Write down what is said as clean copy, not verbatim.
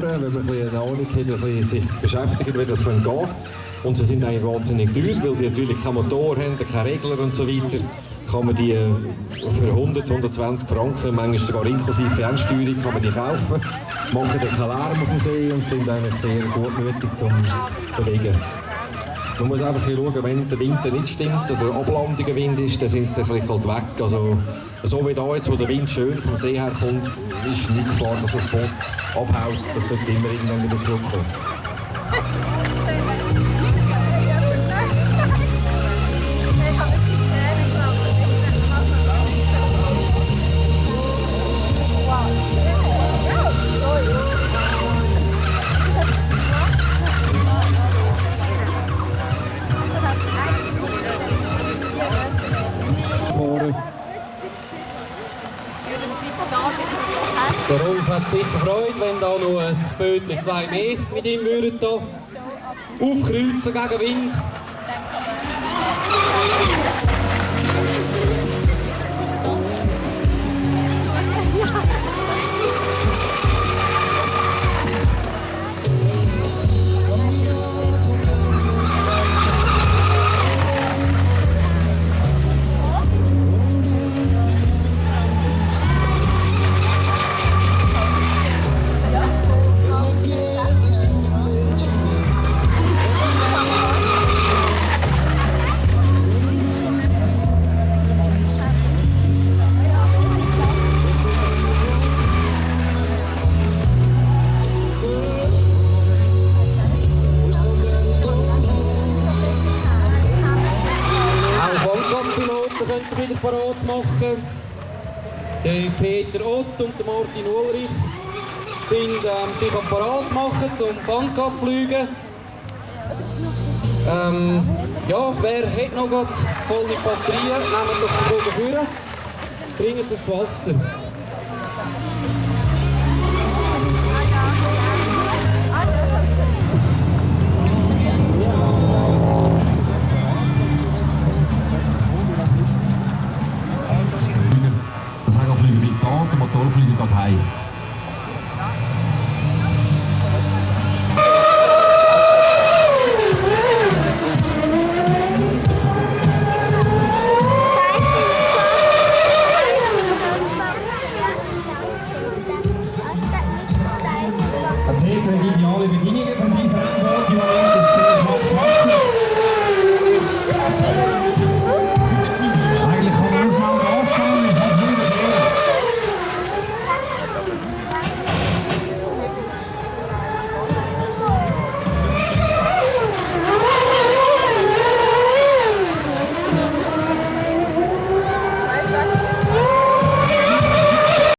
Jahren, wenn man ein bisschen eine Ahnung hat, ein bisschen sich beschäftigt, wie das gehen kann. Und sie sind eigentlich wahnsinnig teuer, weil die natürlich keinen Motor haben, keinen Regler und so weiter. Kann man die für 100, 120 Franken, manchmal sogar inklusive Fernsteuerung, kann man die kaufen. Machen dann keinen Lärm auf dem See und sind eigentlich sehr gut nötig zum Bewegen. Man muss einfach schauen, wenn der Wind nicht stimmt oder ablandiger Wind ist, dann sind sie dann vielleicht halt weg. Also, so wie da jetzt, wo der Wind schön vom See her kommt, ist nicht Gefahr, dass das Boot abhaut. Das sollte immer irgendwann wieder zurückkommen. Der Rolf hat sicher Freude, wenn da noch ein Bötchen 2 mehr mit ihm würden da aufkreuzen gegen Wind. Piloten wieder parat machen. Der Peter Ott und der Martin Ulrich sind sich parat machen zum Fun-Cup-Fliegen. Ja, wer hat noch volle Batterien, nehmt doch den Boden führen, bringt es aufs Wasser. Der Motorflieger geht heim.